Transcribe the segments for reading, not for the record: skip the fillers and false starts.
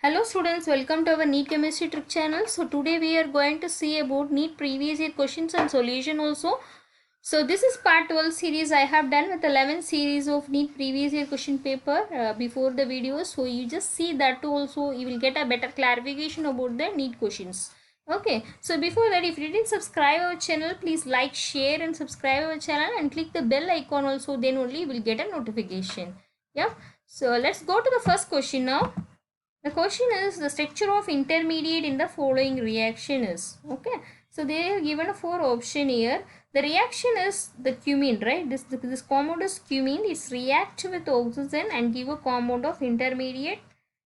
Hello students, welcome to our NEET Chemistry Trick channel. So today we are going to see about NEET previous year questions and solution also. So this is part 12 series I have done with 11 series of NEET previous year question paper before the video. So you just see that also you will get a better clarification about the NEET questions. Okay, so before that, if you didn't subscribe our channel, please like, share and subscribe our channel and click the bell icon also, then only you will get a notification. Yeah, so let's go to the first question now. The question is the structure of intermediate in the following reaction is. Okay. So they are given a 4 option here. The reaction is the cumene, right? This compound is cumene. It's react with oxygen and give a compound of intermediate.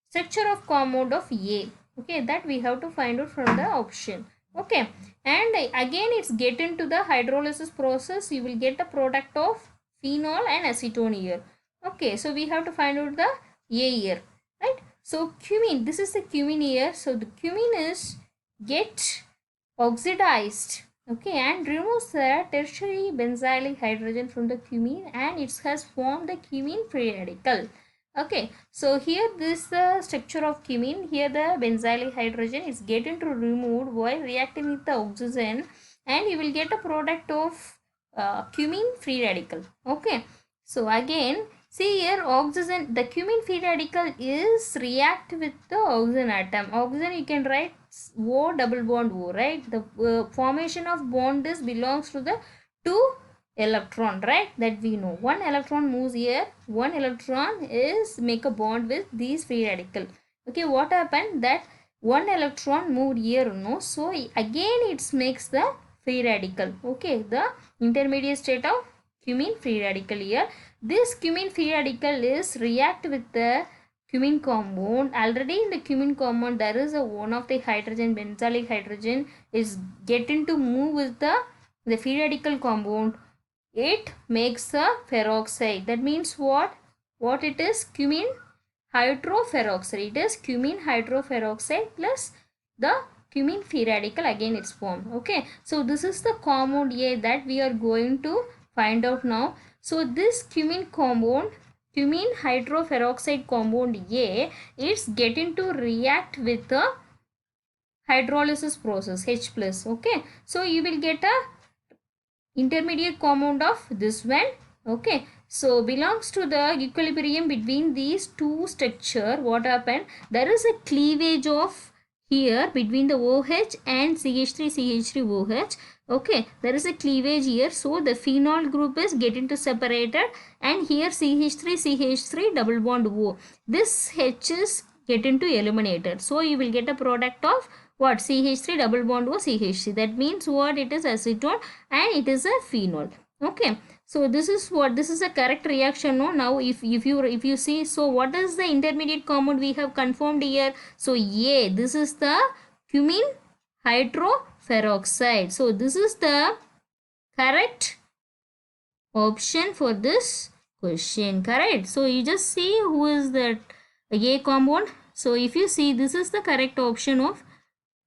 Structure of compound of A. Okay. That we have to find out from the option. Okay. And again it's get into the hydrolysis process. You will get a product of phenol and acetone here. Okay. So we have to find out the A here. Right. So cumene, this is the cumene here. So the cumene is get oxidized, okay, and removes the tertiary benzylic hydrogen from the cumene and it has formed the cumene free radical. Okay, so here this is the structure of cumene. Here the benzylic hydrogen is getting to removed while reacting with the oxygen and you will get a product of cumene free radical. Okay, so again see here oxygen, the cumene free radical is react with the oxygen atom. Oxygen you can write O double bond O, right? The formation of bond is belongs to the 2 electron, right? That we know. One electron moves here, one electron is make a bond with these free radical. Okay, what happened that one electron moved here, no? So again it makes the free radical. Okay, the intermediate state of cumene free radical here. This cumene free radical is react with the cumene compound. Already in the cumene compound there is a one of the hydrogen, benzylic hydrogen is getting to move with the free radical compound. It makes a peroxide. That means what? What it is? Cumene hydroperoxide. It is cumene hydroperoxide plus the cumene free radical again it's formed. Okay. So this is the compound A that we are going to find out now. So this cumene compound, cumene hydroperoxide compound A, it's getting to react with the hydrolysis process H plus. Okay. So you will get a intermediate compound of this one. Okay. So belongs to the equilibrium between these two structure. What happened? There is a cleavage of here between the OH and CH3OH. Okay, there is a cleavage here. So the phenol group is getting to separated and here CH3 double bond O. This H is getting to eliminated. So you will get a product of what? CH3 double bond O CH3. That means what? It is acetone and it is a phenol. Okay. So this is what, this is a correct reaction. No, now if you see, so what is the intermediate compound we have confirmed here? So A, this is the cumene hydroperoxide. So this is the correct option for this question. Correct. So you just see who is that A compound. So if you see, this is the correct option of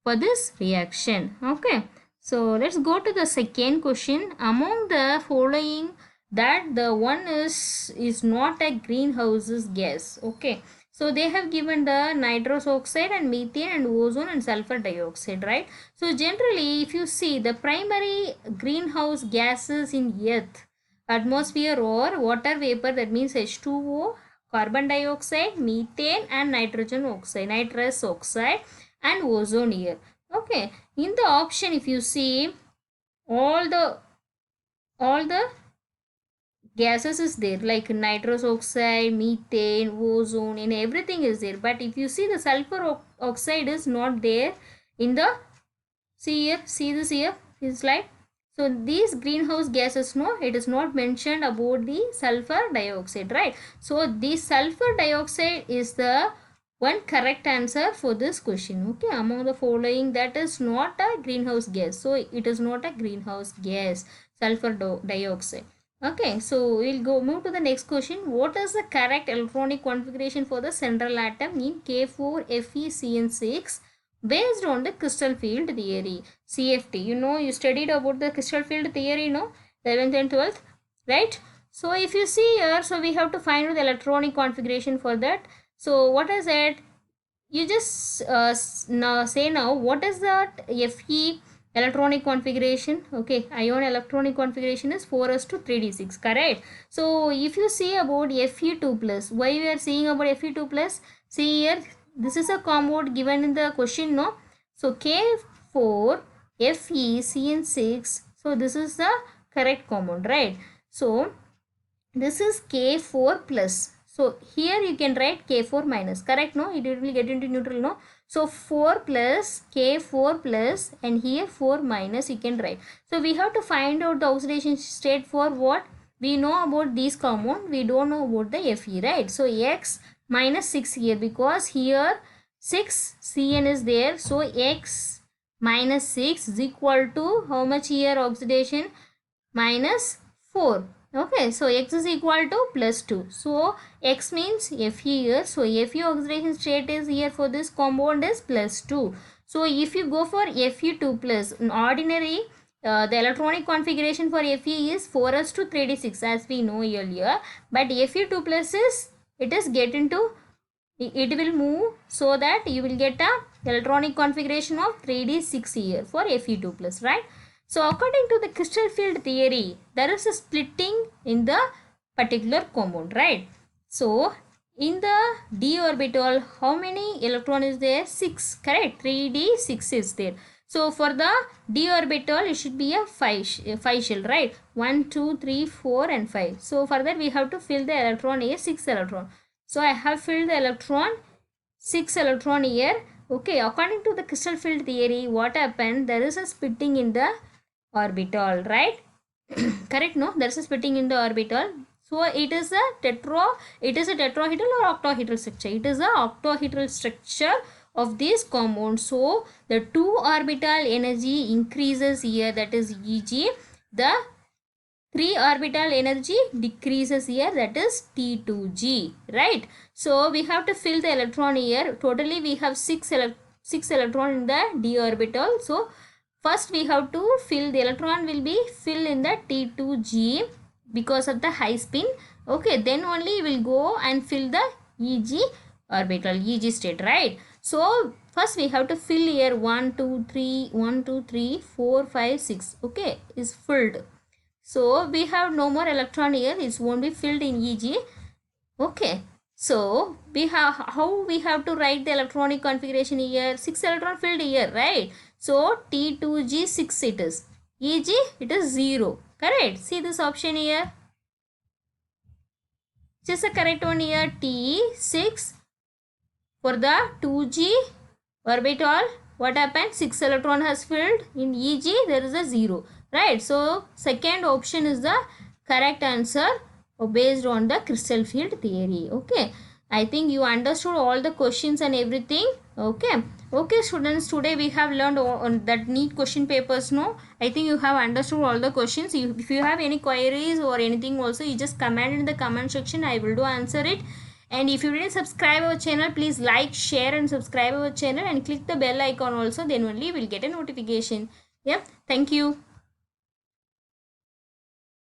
for this reaction. Okay. So let's go to the second question. Among the following, that the one is not a greenhouse gas. Okay. So they have given the nitrous oxide and methane and ozone and sulfur dioxide, right? So generally, if you see the primary greenhouse gases in earth, atmosphere or water vapor, that means H2O, carbon dioxide, methane and nitrogen oxide, nitrous oxide and ozone here. Okay, in the option if you see all the gases is there like nitrous oxide, methane, ozone and everything is there, but if you see the sulfur oxide is not there in the, see here, see this here, this slide. So these greenhouse gases, no, it is not mentioned about the sulfur dioxide, right? So the sulfur dioxide is the one correct answer for this question. Okay, among the following, that is not a greenhouse gas. So it is not a greenhouse gas, sulfur dioxide. Okay, so we'll go move to the next question. What is the correct electronic configuration for the central atom in K4FeCN6 based on the crystal field theory? CFT. You know, you studied about the crystal field theory, no? 11th and 12th, right? So if you see here, so we have to find the electronic configuration for that. So what is it? you just now say now what is that Fe electronic configuration. Okay, ion electronic configuration is 4s to 3d6, correct? So if you see about Fe2 plus, why we are seeing about Fe2 plus, see here, this is a compound given in the question, no? So K4 FeCN6, so this is the correct compound, right? So this is K4 plus. So here you can write K4 minus, correct? No, it will get into neutral, no? So 4 plus K4 plus, and here 4 minus you can write. So we have to find out the oxidation state for what? We know about these compound, we don't know about the Fe, right? So X minus 6 here, because here 6 Cn is there. So X minus 6 is equal to how much here oxidation? Minus 4. Okay, so X is equal to plus 2. So X means Fe here. So Fe oxidation state is here for this compound is plus 2. So if you go for Fe2 plus, in ordinary the electronic configuration for Fe is 4s to 3d6 as we know earlier. But Fe2 plus is, it is get into, it will move so that you will get a electronic configuration of 3d6 here for Fe2 plus, right? So according to the crystal field theory, there is a splitting in the particular compound, right? So in the d orbital, how many electron is there? 6, correct? 3d6 is there. So for the d orbital, it should be a 5 shell, right? 1, 2, 3, 4 and 5. So further we have to fill the electron here, 6 electron. So I have filled the electron, 6 electron here. Okay, according to the crystal field theory, what happened? There is a splitting in the orbital, right? Correct, no? There is a splitting in the orbital. So it is a tetrahedral or octahedral structure. It is a octahedral structure of this compound. So the 2 orbital energy increases here, that is Eg. The 3 orbital energy decreases here, that is T2G, right? So we have to fill the electron here. Totally we have 6 electron in the d orbital. So first we have to fill, the electron will be filled in the T2G because of the high spin. Okay, then only will go and fill the Eg orbital, Eg state, right? So first we have to fill here 1, 2, 3, 1, 2, 3, 4, 5, 6. Okay, is filled. So we have no more electron here, it won't be filled in Eg. Okay, so we have, how we have to write the electronic configuration here? 6 electron filled here, right? So T2G 6 it is. Eg it is 0. Correct. See this option here. Just the correct one here. T6 for the 2G orbital. What happened? 6 electron has filled. In Eg there is a 0. Right. So second option is the correct answer based on the crystal field theory. Okay. I think you understood all the questions and everything. Okay. Okay students, today we have learned on that NEET question papers, no? I think you have understood all the questions. If you have any queries or anything also, you just comment in the comment section. I will do answer it. And if you didn't subscribe our channel, please like, share and subscribe our channel and click the bell icon also. Then only you will get a notification. Yeah. Thank you.